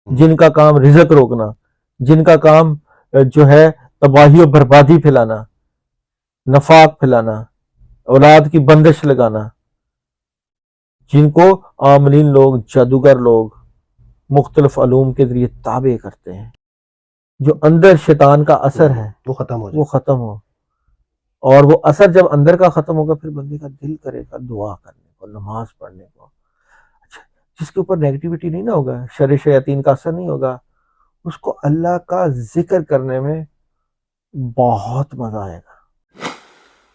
جن کا کام رزق روکنا، جن کا کام جو ہے تباہی و بربادی پھیلانا، نفاق پھیلانا، اولاد کی بندش لگانا، جن کو عاملین لوگ، جادوگر لوگ مختلف علوم کے ذریعے تابع کرتے ہیں، جو اندر شیطان کا اثر ہے وہ ختم ہو وہ ختم ہو، اور وہ اثر جب اندر کا ختم ہوگا پھر بندے کا دل کرے گا دعا کرنے کو، نماز پڑھنے کو. اچھا، جس کے اوپر نیگیٹیوٹی نہیں نہ ہوگا، شر شیاطین کا اثر نہیں ہوگا، اس کو اللہ کا ذکر کرنے میں بہت مزہ آئے گا.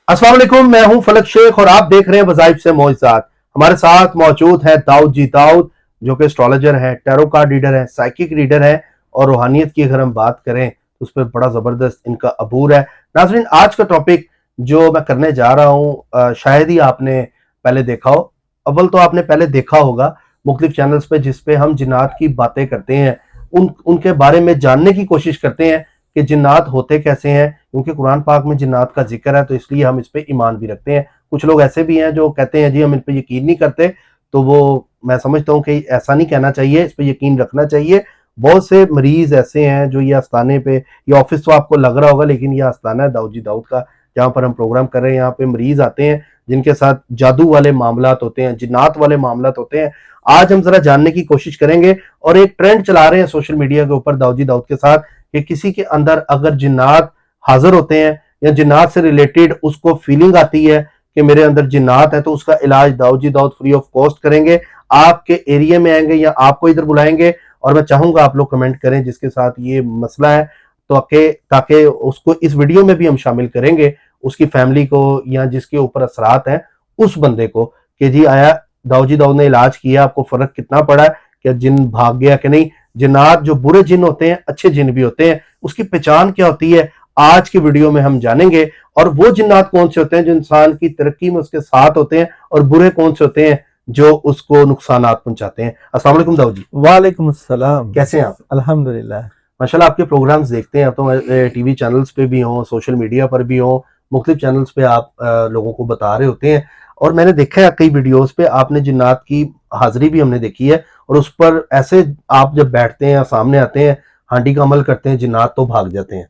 السلام علیکم، میں ہوں فلک شیخ اور آپ دیکھ رہے ہیں وظائف سے معجزات. ہمارے ساتھ موجود ہے داؤد جی داؤد، جو کہ اسٹرالوجر ہے، ٹیرو کارڈ ریڈر ہے، سائیکک ریڈر ہے، اور روحانیت کی اگر ہم بات کریں تو اس پہ بڑا زبردست ان کا عبور ہے. ناظرین، آج کا ٹاپک جو میں کرنے جا رہا ہوں شاید ہی آپ نے پہلے دیکھا ہو. اول تو آپ نے پہلے دیکھا ہوگا مختلف چینلز پہ جس پہ ہم جنات کی باتیں کرتے ہیں، ان کے بارے میں جاننے کی کوشش کرتے ہیں کہ جنات ہوتے کیسے ہیں، کیونکہ قرآن پاک میں جنات کا ذکر ہے تو اس لیے ہم اس پہ ایمان بھی رکھتے ہیں. کچھ لوگ ایسے بھی ہیں جو کہتے ہیں جی ہم ان پہ یقین نہیں کرتے، تو وہ میں سمجھتا ہوں کہ ایسا نہیں کہنا چاہیے، اس پہ یقین رکھنا چاہیے. بہت سے مریض ایسے ہیں جو یہ آستانے پہ، یہ آفس تو آپ کو لگ رہا ہوگا لیکن یہ آستانہ ہے داؤد جی داؤد کا، جہاں پر ہم پروگرام کر رہے ہیں. یہاں پہ مریض آتے ہیں جن کے ساتھ جادو والے معاملات ہوتے ہیں، جنات والے معاملات ہوتے ہیں. آج ہم ذرا جاننے کی کوشش کریں گے، اور ایک ٹرینڈ چلا رہے ہیں سوشل میڈیا کے اوپر داؤد جی داؤد کے ساتھ کہ کسی کے اندر اگر جنات حاضر ہوتے ہیں یا جنات سے ریلیٹڈ اس کو فیلنگ آتی ہے کہ میرے اندر جنات ہیں، تو اس کا علاج داؤد جی داؤد فری آف کاسٹ کریں گے. آپ کے ایریے میں آئیں گے یا آپ کو ادھر بلائیں گے، اور میں چاہوں گا آپ لوگ کمنٹ کریں جس کے ساتھ یہ مسئلہ ہے، تاکہ اس کو اس ویڈیو میں بھی ہم شامل کریں گے، اس کی فیملی کو یا جس کے اوپر اثرات ہیں اس بندے کو، کہ جی آیا داؤد جی داؤد نے علاج کیا، آپ کو فرق کتنا پڑا ہے، کہ جن بھاگ گیا کہ نہیں. جنات جو برے جن ہوتے ہیں، اچھے جن بھی ہوتے ہیں، اس کی پہچان کیا ہوتی ہے آج کی ویڈیو میں ہم جانیں گے. اور وہ جنات کون سے ہوتے ہیں جو انسان کی ترقی میں اس کے ساتھ ہوتے ہیں، اور برے کون سے ہوتے ہیں جو اس کو نقصانات پہنچاتے ہیں. السلام علیکم داؤد جی. وعلیکم السلام. کیسے ہیں آپ؟ الحمدللہ. ماشاءاللہ آپ کے پروگرامز دیکھتے ہیں، اب تو ٹی وی چینلز پہ بھی ہوں، سوشل میڈیا پر بھی ہوں، مختلف چینلز پہ آپ لوگوں کو بتا رہے ہوتے ہیں. اور میں نے دیکھا ہے کئی ویڈیوز پہ آپ نے جنات کی حاضری بھی ہم نے دیکھی ہے، اور اس پر ایسے آپ جب بیٹھتے ہیں یا سامنے آتے ہیں، ہانڈی کا عمل کرتے ہیں، جنات تو بھاگ جاتے ہیں.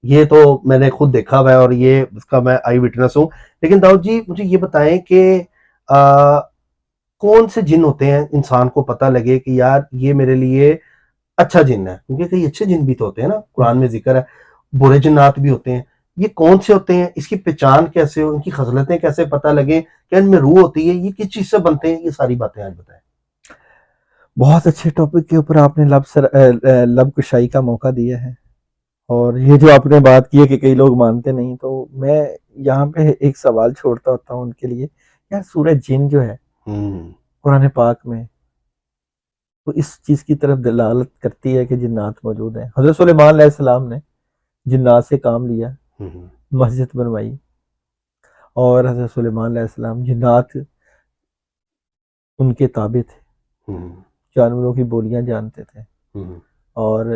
یہ تو میں نے خود دیکھا ہوا ہے اور یہ اس کا میں آئی وٹنس ہوں. لیکن داؤد جی مجھے یہ بتائیں کہ کون سے جن ہوتے ہیں انسان کو پتہ لگے کہ یار یہ میرے لیے اچھا جن ہے، کیونکہ کئی اچھے جن بھی تو ہوتے ہیں نا، قرآن میں ذکر ہے برے جنات بھی ہوتے ہیں. یہ کون سے ہوتے ہیں، اس کی پہچان کیسے ہو، ان کی خصلتیں کیسے پتہ لگیں، کیا ان میں روح ہوتی ہے، یہ کس چیز سے بنتے ہیں، یہ ساری باتیں آج بتائیں. بہت اچھے ٹاپک کے اوپر آپ نے لب کشائی کا موقع دیا ہے. اور یہ جو آپ نے بات کی ہے کہ کئی لوگ مانتے نہیں، تو میں یہاں پہ ایک سوال چھوڑتا ہوتا ہوں ان کے لیے. یار سورہ جن جو ہے قرآن پاک میں، تو اس چیز کی طرف دلالت کرتی ہے کہ جنات موجود ہیں. حضرت سلیمان علیہ السلام نے جنات سے کام لیا، مسجد بنوائی، اور حضرت سلیمان علیہ السلام جنات ان کے تابع تھے، جانوروں کی بولیاں جانتے تھے، اور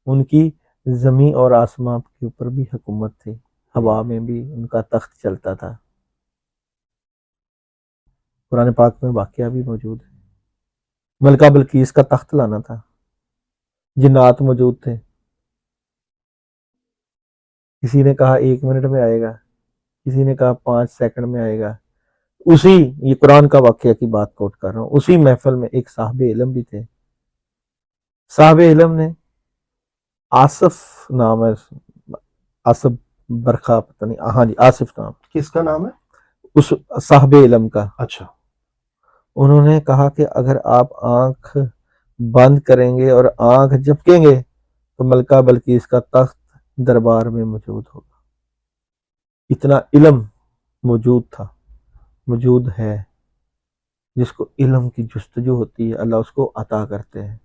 ان کی زمین اور آسمان کے اوپر بھی حکومت تھی، ہوا میں بھی ان کا تخت چلتا تھا. قرآن پاک میں واقعہ بھی موجود ہے. ملکہ بلقیس کا تخت لانا تھا، جنات موجود تھے. کسی نے کہا 1 منٹ میں آئے گا، کسی نے کہا 5 سیکنڈ میں آئے گا. یہ قرآن کا واقعہ کی بات کوٹ کر رہا ہوں. اسی محفل میں ایک صاحب علم بھی تھے. صاحب علم نے آصف نام ہے، آصف برخا، پتہ نہیں، ہاں جی آصف نام. کس کا نام ہے؟ اس صاحب علم کا. اچھا. انہوں نے کہا کہ اگر آپ آنکھ بند کریں گے اور آنکھ جھپکیں گے تو ملکہ بلقیس کا تخت دربار میں موجود ہوگا. اتنا علم موجود تھا، موجود ہے. جس کو علم کی جستجو ہوتی ہے اللہ اس کو عطا کرتے ہیں،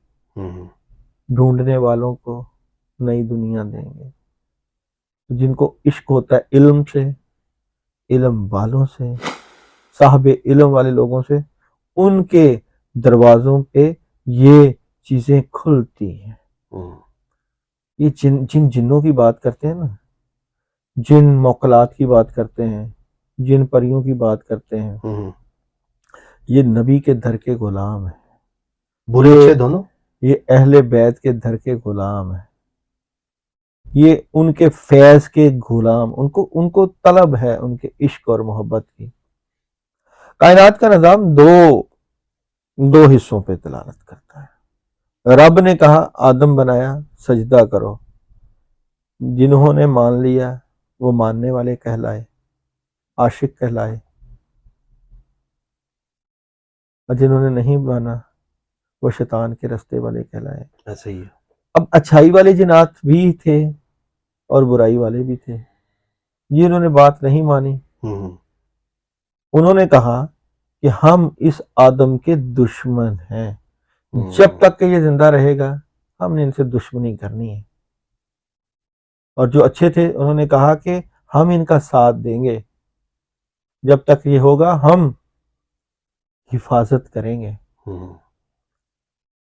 ڈھونڈنے والوں کو نئی دنیا دیں گے. جن کو عشق ہوتا ہے علم سے، علم والوں سے، صاحب علم والے لوگوں سے، ان کے دروازوں پہ یہ چیزیں کھلتی ہیں. یہ جنوں کی بات کرتے ہیں نا، جن موکلات کی بات کرتے ہیں، جن پریوں کی بات کرتے ہیں، یہ نبی کے در کے غلام ہیں. برے اچھے دونوں. یہ اہل بیت کے در کے غلام ہیں، یہ ان کے فیض کے غلام، ان کو طلب ہے ان کے عشق اور محبت کی۔ کائنات کا نظام دو حصوں پہ دلالت کرتا ہے۔ رب نے کہا آدم بنایا، سجدہ کرو، جنہوں نے مان لیا وہ ماننے والے کہلائے، عاشق کہلائے، اور جنہوں نے نہیں مانا وہ شیطان کے رستے والے کہلائے۔ ایسا ہی ہے۔ اب اچھائی والے جنات بھی تھے اور برائی والے بھی تھے، جنہوں نے بات نہیں مانی انہوں نے کہا کہ ہم اس آدم کے دشمن ہیں، جب تک کہ یہ زندہ رہے گا ہم نے ان سے دشمنی کرنی ہے۔ اور جو اچھے تھے انہوں نے کہا کہ ہم ان کا ساتھ دیں گے، جب تک یہ ہوگا ہم حفاظت کریں گے۔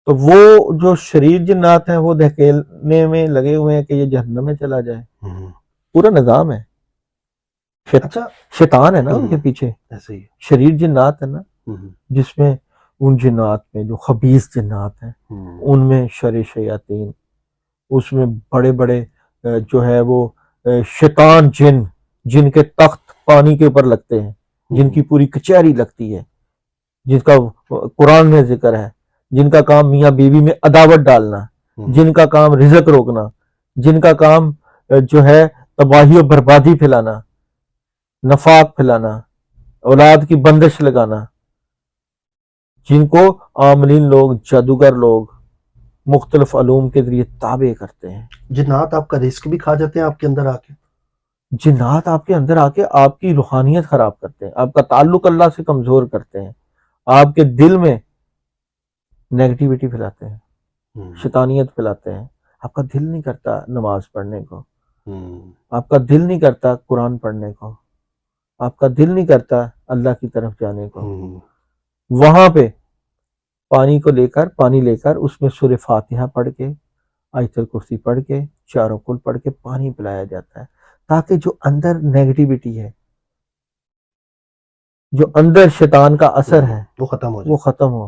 تو وہ جو شریر جنات ہیں وہ دھکیلنے میں لگے ہوئے ہیں کہ یہ جہنم میں چلا جائے، پورا نظام ہے۔ اچھا، شیطان ہے نا ان کے پیچھے، ایسے ہی شریر جنات ہے نا، جس میں ان جنات میں جو خبیث جنات ہیں ان میں شر شیاطین، اس میں بڑے بڑے جو ہے وہ شیطان جن کے تخت پانی کے اوپر لگتے ہیں، جن کی پوری کچہری لگتی ہے، جن کا قرآن میں ذکر ہے، جن کا کام میاں بیوی میں عداوت ڈالنا، جن کا کام رزق روکنا، جن کا کام جو ہے تباہی و بربادی پھیلانا، نفاق پھیلانا، اولاد کی بندش لگانا، جن کو عاملین لوگ، جادوگر لوگ مختلف علوم کے ذریعے تابع کرتے ہیں۔ جنات آپ کا رزق بھی کھا جاتے ہیں آپ کے اندر آ کے؟ جنات آپ کے اندر آ کے آپ کی روحانیت خراب کرتے ہیں، آپ کا تعلق اللہ سے کمزور کرتے ہیں، آپ کے دل میں نیگیٹیوٹی پھیلاتے ہیں، شیطانیت پھیلاتے ہیں۔ آپ کا دل نہیں کرتا نماز پڑھنے کو، آپ کا دل نہیں کرتا قرآن پڑھنے کو، آپ کا دل نہیں کرتا اللہ کی طرف جانے کو۔ وہاں پہ پانی لے کر اس میں سورہ فاتحہ پڑھ کے، آیت الکرسی پڑھ کے، چاروں کل پڑھ کے پانی پلایا جاتا ہے، تاکہ جو اندر نیگیٹیوٹی ہے، جو اندر شیطان کا اثر ہے وہ ختم ہو۔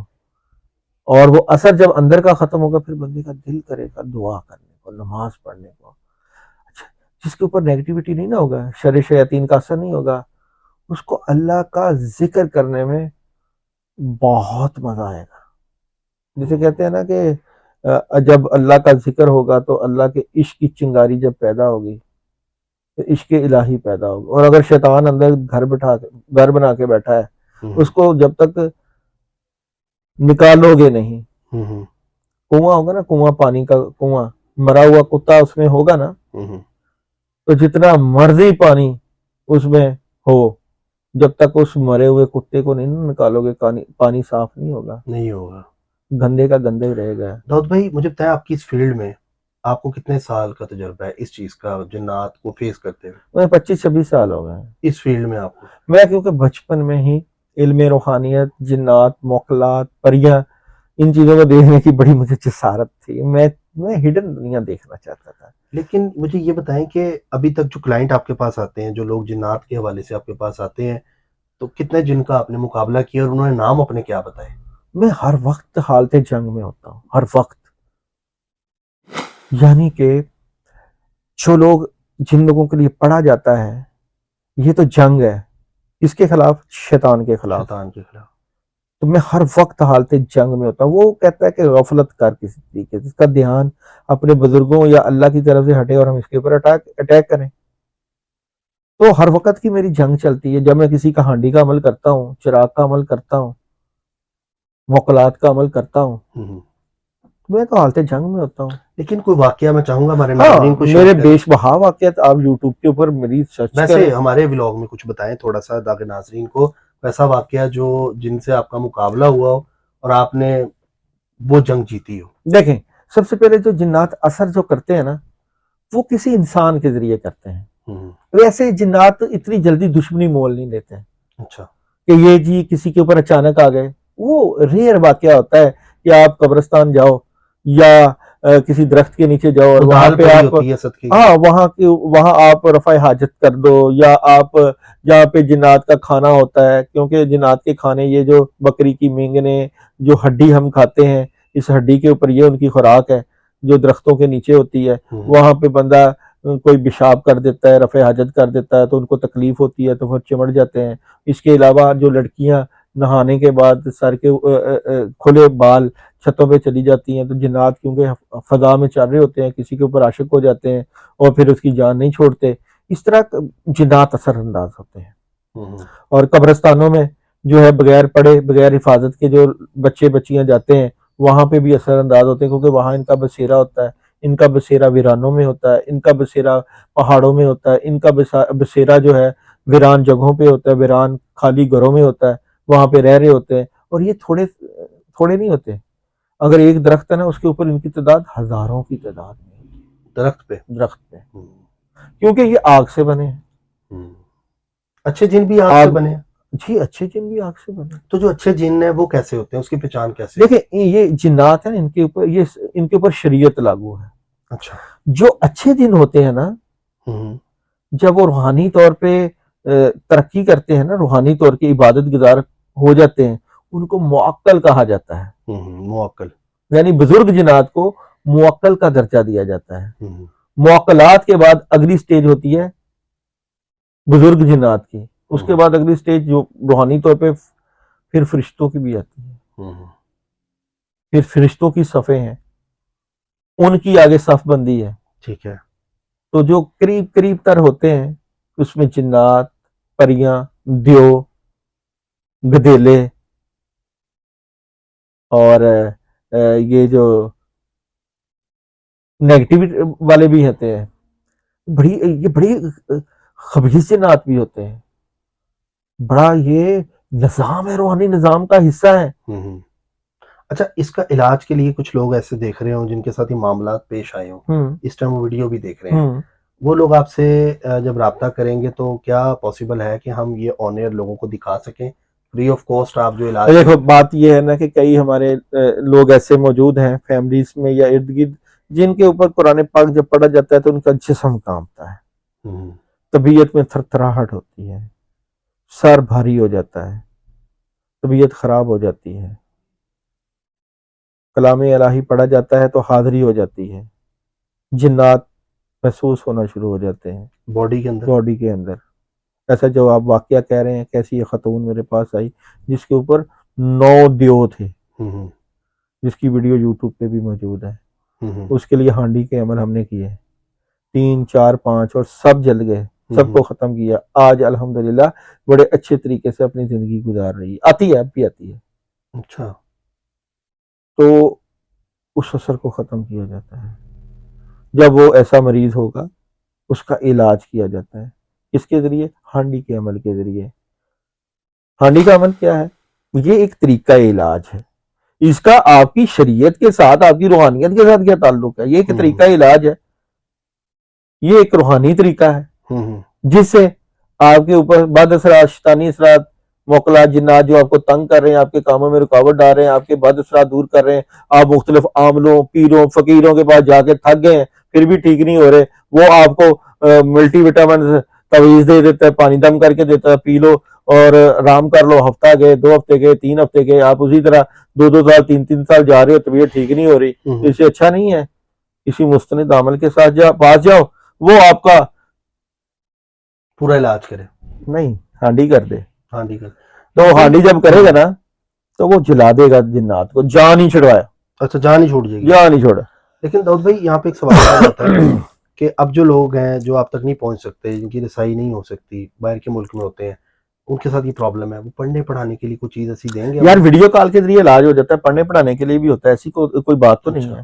اور وہ اثر جب اندر کا ختم ہوگا پھر بندے کا دل کرے گا دعا کرنے کو، نماز پڑھنے کو۔ اچھا، جس کے اوپر نیگیٹیوٹی نہیں نہ ہوگا، شر شیاطین کا اثر نہیں ہوگا، اس کو اللہ کا ذکر کرنے میں بہت مزہ آئے گا۔ جسے کہتے ہیں نا کہ جب اللہ کا ذکر ہوگا تو اللہ کے عشق کی چنگاری جب پیدا ہوگی تو عشق الہی پیدا ہوگا۔ اور اگر شیطان اندر گھر بنا کے بیٹھا ہے، اس کو جب تک نکالو گے نہیں، کنواں ہوگا نا، کنواں پانی کا کنواں، مرا ہوا کتا اس میں ہوگا نا، تو جتنا مرضی پانی اس میں ہو، جب تک اس مرے ہوئے کتے کو نہیں نکالو گے پانی صاف نہیں ہوگا، گندے کا گندے ہی رہے گا۔ داؤد بھائی مجھے بتائیں، آپ کی اس فیلڈ میں آپ کو کتنے سال کا تجربہ ہے اس چیز کا، جنات کو فیس کرتے ہوئے؟ 25-26 سال ہو گئے ہیں اس فیلڈ میں آپ کو؟ میں کیونکہ بچپن میں ہی علم روحانیت، جنات، موکلات، پریاں، ان چیزوں کو دیکھنے کی بڑی مجھے جسارت تھی، میں ہڈن دنیا دیکھنا چاہتا تھا۔ لیکن مجھے یہ بتائیں کہ ابھی تک جو کلائنٹ آپ کے پاس آتے ہیں، جو لوگ جنات کے حوالے سے آپ کے پاس آتے ہیں، تو کتنے جن کا آپ نے مقابلہ کیا اور انہوں نے نام اپنے کیا بتائے؟ میں ہر وقت حالت جنگ میں ہوتا ہوں، ہر وقت، یعنی کہ جو لوگ، جن لوگوں کے لیے پڑھا جاتا ہے یہ تو جنگ ہے، اس کے خلاف، شیطان کے خلاف، تو میں ہر وقت حالت جنگ میں ہوتا ہوں۔ وہ کہتا ہے کہ غفلت کر کسی طریقے سے، اس کا دھیان اپنے بزرگوں یا اللہ کی طرف سے ہٹے اور ہم اس کے اوپر اٹیک کریں۔ تو ہر وقت کی میری جنگ چلتی ہے۔ جب میں کسی کا ہانڈی کا عمل کرتا ہوں، چراغ کا عمل کرتا ہوں، موکلات کا عمل کرتا ہوں، میں تو حالت جنگ میں ہوتا ہوں۔ لیکن کوئی واقعہ میں چاہوں گا ہمارے ناظرین کو، میرے بیش بہا واقعات آپ یوٹیوب کے اوپر میری سرچ کریں، ویسے ہمارے ولاگ میں کچھ بتائیں تھوڑا سا، تاکہ ناظرین کو ویسا واقعہ جو جن سے آپ کا مقابلہ ہوا ہو اور آپ نے وہ جنگ جیتی ہو۔ دیکھیں، سب سے پہلے جو جنات اثر جو کرتے ہیں نا، وہ کسی انسان کے ذریعے کرتے ہیں۔ ویسے جنات اتنی جلدی دشمنی مول نہیں لیتے ہیں۔ اچھا، کہ یہ جی کسی کے اوپر اچانک آ گئے، وہ ریئر واقعہ ہوتا ہے کہ آپ قبرستان جاؤ یا کسی درخت کے نیچے جاؤ اور وہاں پہ آپ، وہاں آپ رفع حاجت کر دو، یا آپ جہاں پہ جنات کا کھانا ہوتا ہے، کیونکہ جنات کے کھانے یہ جو بکری کی مینگنے، جو ہڈی ہم کھاتے ہیں، اس ہڈی کے اوپر یہ ان کی خوراک ہے جو درختوں کے نیچے ہوتی ہے. وہاں پہ بندہ کوئی پیشاب کر دیتا ہے, رفع حاجت کر دیتا ہے تو ان کو تکلیف ہوتی ہے تو پھر چمٹ جاتے ہیں. اس کے علاوہ جو لڑکیاں نہانے کے بعد سر کے کھلے بال چھتوں پہ چلی جاتی ہیں تو جنات کیونکہ فضا میں چل رہے ہوتے ہیں کسی کے اوپر عاشق ہو جاتے ہیں اور پھر اس کی جان نہیں چھوڑتے. اس طرح جنات اثر انداز ہوتے ہیں. اور قبرستانوں میں جو ہے بغیر پڑھے بغیر حفاظت کے جو بچے بچیاں جاتے ہیں وہاں پہ بھی اثر انداز ہوتے ہیں کیونکہ وہاں ان کا بسیرا ہوتا ہے. ان کا بسیرا ویرانوں میں ہوتا ہے, ان کا بسیرا پہاڑوں میں ہوتا ہے, ان کا بسیرا جو ہے ویران جگہوں پہ ہوتا ہے, ویران خالی گھروں میں ہوتا ہے, وہاں پہ رہ رہے ہوتے ہیں. اور یہ تھوڑے نہیں ہوتے. اگر ایک درخت ہے نا اس کے اوپر ان کی تعداد ہزاروں کی تعداد میں درخت پہ کیونکہ یہ آگ سے بنے ہیں. اچھے جن بھی آگ سے بنے ہیں. جی اچھے جن بھی آگ سے بنے. تو جو اچھے جن ہیں وہ کیسے ہوتے ہیں, اس کی پہچان کیسے؟ دیکھیں یہ جنات ہیں ان کے اوپر شریعت لاگو ہے. اچھا. جو اچھے جن ہوتے ہیں نا جب وہ روحانی طور پہ ترقی کرتے ہیں نا, روحانی طور کی عبادت گزار ہو جاتے ہیں, ان کو معقل کہا جاتا ہے. معقل یعنی بزرگ جنات کو معقل کا درجہ دیا جاتا ہے. معقلات کے بعد اگلی سٹیج ہوتی ہے بزرگ جنات کی. اس کے بعد اگلی سٹیج جو روحانی طور پہ پھر فرشتوں کی بھی آتی ہے. پھر فرشتوں کی صفیں ہیں, ان کی آگے صف بندی ہے. ٹھیک ہے. تو جو قریب تر ہوتے ہیں اس میں جنات, پریاں, دیو, گدیلے اور یہ جو نیگیٹیوٹی والے بھی ہوتے ہیں. یہ بڑی خبیث جنات بھی ہوتے ہیں. بڑا یہ نظام ہے, روحانی نظام کا حصہ ہے. اچھا, اس کا علاج کے لیے کچھ لوگ ایسے دیکھ رہے ہوں جن کے ساتھ یہ معاملات پیش آئے ہوں, اس ٹائم وہ ویڈیو بھی دیکھ رہے ہیں, وہ لوگ آپ سے جب رابطہ کریں گے تو کیا پاسبل ہے کہ ہم یہ آن ایئر لوگوں کو دکھا سکیں فری آف کاسٹ آپ جو علاج؟ دیکھو بات یہ ہے نا کہ کئی ہمارے لوگ ایسے موجود ہیں فیملیز میں یا ارد گرد جن کے اوپر قرآن پاک جب پڑھا جاتا ہے تو ان کا جسم کانپتا ہے, طبیعت میں تھر تھراہٹ ہوتی ہے, سر بھاری ہو جاتا ہے, طبیعت خراب ہو جاتی ہے, کلام الہی پڑھا جاتا ہے تو حاضری ہو جاتی ہے, جنات محسوس ہونا شروع ہو جاتے ہیں باڈی کے اندر. ایسا جو آپ واقعہ کہہ رہے ہیں, کیسی یہ خاتون میرے پاس آئی جس کے اوپر 9 دیو تھے, جس کی ویڈیو یوٹیوب پہ بھی موجود ہے. اس کے لیے ہانڈی کے عمل ہم نے کیے 3 4 5 اور سب جل گئے, سب کو ختم کیا. آج الحمدللہ بڑے اچھے طریقے سے اپنی زندگی گزار رہی ہے, آتی ہے اب بھی آتی ہے. اچھا. تو اس اثر کو ختم کیا جاتا ہے. جب وہ ایسا مریض ہوگا اس کا علاج کیا جاتا ہے. اس کے ذریعے ہانڈی کے عمل کے ذریعے. ہانڈی کا عمل کیا ہے؟ یہ ایک طریقہ علاج ہے. اس کا آپ کی شریعت کے ساتھ, آپ کی روحانیت کے ساتھ کیا تعلق ہے؟ یہ ایک طریقہ علاج ہے, یہ ایک روحانی طریقہ ہے جس سے آپ کے اوپر بد اثرات, شیطانی اثرات, موکلات, جنات جو آپ کو تنگ کر رہے ہیں, آپ کے کاموں میں رکاوٹ ڈال رہے ہیں, آپ کے بد اثرات دور کر رہے ہیں. آپ مختلف عاملوں, پیروں, فقیروں کے پاس جا کے تھک گئے ہیں پھر بھی ٹھیک نہیں ہو رہے, وہ آپ کو ملٹی وٹامن تعویذ دے دیتا ہے, پانی دم کر کے دیتا ہے, پی لو اور آرام کر لو. ہفتہ گئے, 2 ہفتے گئے, 3 ہفتے گئے, آپ اسی طرح 2 سال 3 سال جا رہے ہو, طبیعت ٹھیک نہیں ہو رہی. اس سے اچھا نہیں ہے کسی مستند عمل کے ساتھ پاس جاؤ, وہ آپ کا پورا علاج کرے, نہیں ہانڈی کر دے. تو ہانڈی جب کرے گا نا تو وہ جلا دے گا جنات کو, جان ہی چھڑوایا. اچھا, جان ہی چھوڑ جائے گی, جان ہی چھوڑا. لیکن داؤد بھائی یہاں پہ ایک سوال آ جاتا ہے کہ اب جو لوگ ہیں جو آپ تک نہیں پہنچ سکتے, جن کی رسائی نہیں ہو سکتی, باہر کے ملک میں ہوتے ہیں, ان کے ساتھ یہ پرابلم ہے, وہ پڑھنے پڑھانے کے لیے کوئی چیز ایسی دیں گے؟ یار ویڈیو کال کے ذریعے علاج ہو جاتا ہے, پڑھنے پڑھانے کے لیے بھی ہوتا ہے, ایسی کوئی بات تو نہیں ہے.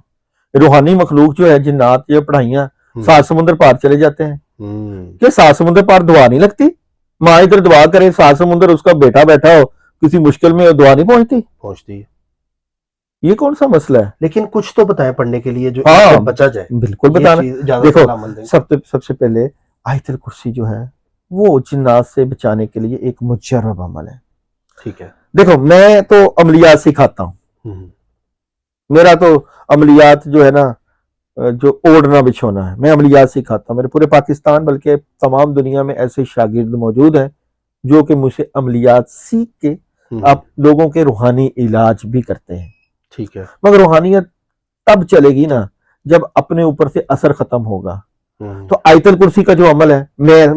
روحانی مخلوق جو ہے جنات یا پڑھائیاں 7 سمندر پار چلے جاتے ہیں. کہ 7 سمندر پار دعا نہیں لگتی؟ ماں ادھر دعا کرے, 7 سمندر اس کا بیٹا بیٹھا ہو کسی مشکل میں, دعا نہیں پہنچتی. یہ کون سا مسئلہ ہے؟ لیکن کچھ تو بتائیں پڑھنے کے لیے جو بچا جائے. بالکل بتانا. دیکھو سب سے پہلے آیت الکرسی جو ہے وہ جنات سے بچانے کے لیے ایک مجرب عمل ہے. ٹھیک ہے. دیکھو میں تو عملیات سکھاتا ہوں, میرا تو عملیات جو ہے نا جو اوڑھنا بچھونا ہے, میں عملیات سکھاتا ہوں. میرے پورے پاکستان بلکہ تمام دنیا میں ایسے شاگرد موجود ہیں جو کہ مجھ سے عملیات سیکھ کے آپ لوگوں کے روحانی علاج بھی کرتے ہیں. ٹھیک ہے. مگر روحانیت تب چلے گی نا جب اپنے اوپر سے اثر ختم ہوگا. تو آیت الکرسی کا جو عمل ہے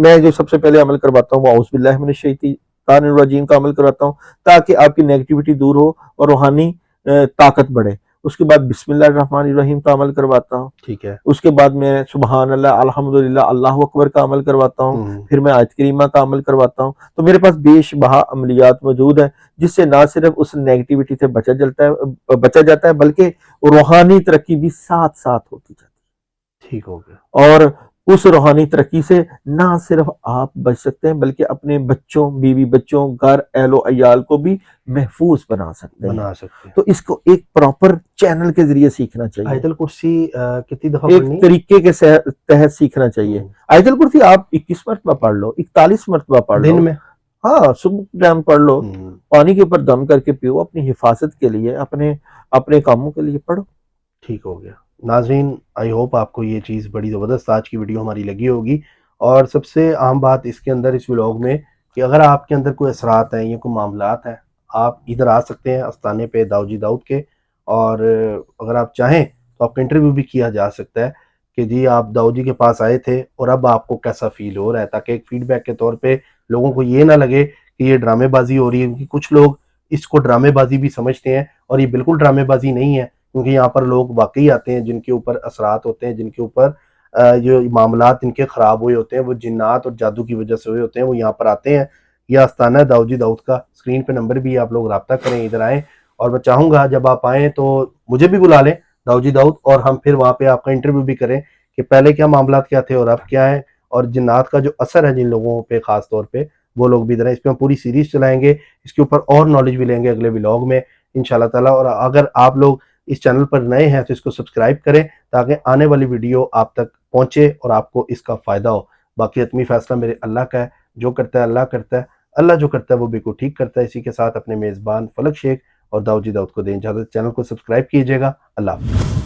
میں جو سب سے پہلے عمل کرواتا ہوں وہ اعوذ باللہ من الشیطان الرجیم کا عمل کرواتا ہوں تاکہ آپ کی نیگیٹیوٹی دور ہو اور روحانی طاقت بڑھے. اس کے بعد بسم اللہ الرحمن الرحیم کا عمل کرواتا ہوں. ٹھیک ہے. اس کے بعد میں سبحان اللہ الحمدللہ اللہ اکبر کا عمل کرواتا ہوں. پھر میں آیت کریمہ کا عمل کرواتا ہوں. تو میرے پاس بیش بہا عملیات موجود ہیں جس سے نہ صرف اس نیگیٹیوٹی سے بچا جاتا ہے بلکہ روحانی ترقی بھی ساتھ ساتھ ہوتی جاتی ہے. ٹھیک ہو گیا. اور اس روحانی ترقی سے نہ صرف آپ بچ سکتے ہیں بلکہ اپنے بچوں بیوی بچوں گھر اہل و عیال کو بھی محفوظ بنا سکتے ہیں. تو اس کو ایک پراپر چینل کے ذریعے سیکھنا چاہیے. آیت الکرسی کتنی دفعہ ایک پڑھنی ہے؟ طریقے کے تحت سیکھنا چاہیے. آیت الکرسی آپ 21 مرتبہ پڑھ لو 41 مرتبہ پڑھ لو دن میں. ہاں صبح ٹائم پڑھ لو. پانی کے اوپر دم کر کے پیو اپنی حفاظت کے لیے اپنے کاموں کے لیے پڑھو. ٹھیک ہو گیا. ناظرین آئی ہوپ آپ کو یہ چیز بڑی زبردست آج کی ویڈیو ہماری لگی ہوگی. اور سب سے عام بات اس کے اندر اس ولاگ میں کہ اگر آپ کے اندر کوئی اثرات ہیں یا کوئی معاملات ہیں آپ ادھر آ سکتے ہیں آستانے پہ داؤد جی داؤد کے. اور اگر آپ چاہیں تو آپ کا انٹرویو بھی کیا جا سکتا ہے کہ جی آپ داؤد جی کے پاس آئے تھے اور اب آپ کو کیسا فیل ہو رہا ہے تاکہ ایک فیڈ بیک کے طور پہ لوگوں کو یہ نہ لگے کہ یہ ڈرامے بازی ہو رہی ہے. کیونکہ کچھ لوگ اس کو ڈرامے بازی بھی سمجھتے ہیں اور یہ بالکل ڈرامے بازی نہیں ہے کیونکہ یہاں پر لوگ واقعی آتے ہیں جن کے اوپر اثرات ہوتے ہیں جن کے اوپر جو معاملات ان کے خراب ہوئے ہوتے ہیں وہ جنات اور جادو کی وجہ سے ہوئے ہوتے ہیں وہ یہاں پر آتے ہیں. یہ آستانہ ہے داؤد جی داؤد کا. اسکرین پہ نمبر بھی آپ لوگ رابطہ کریں ادھر آئیں. اور میں چاہوں گا جب آپ آئیں تو مجھے بھی بلا لیں داؤد جی داؤد اور ہم پھر وہاں پہ آپ کا انٹرویو بھی کریں کہ پہلے کیا معاملات کیا تھے اور اب کیا ہے اور جنات کا جو اثر ہے جن لوگوں پہ خاص طور پہ وہ لوگ بھی ادھر آئیں. اس پہ ہم پوری سیریز چلائیں گے. اس کے اوپر اور نالج بھی لیں گے اگلے ولاگ میں انشاءاللہ تعالیٰ. اور اگر آپ لوگ اس چینل پر نئے ہیں تو اس کو سبسکرائب کریں تاکہ آنے والی ویڈیو آپ تک پہنچے اور آپ کو اس کا فائدہ ہو. باقی حتمی فیصلہ میرے اللہ کا ہے. جو کرتا ہے اللہ کرتا ہے. اللہ جو کرتا ہے وہ بالکل ٹھیک کرتا ہے. اسی کے ساتھ اپنے میزبان فلک شیخ اور داؤد جی داؤد کو دیں اجازت. چینل کو سبسکرائب کیجیے گا. اللہ حافظ.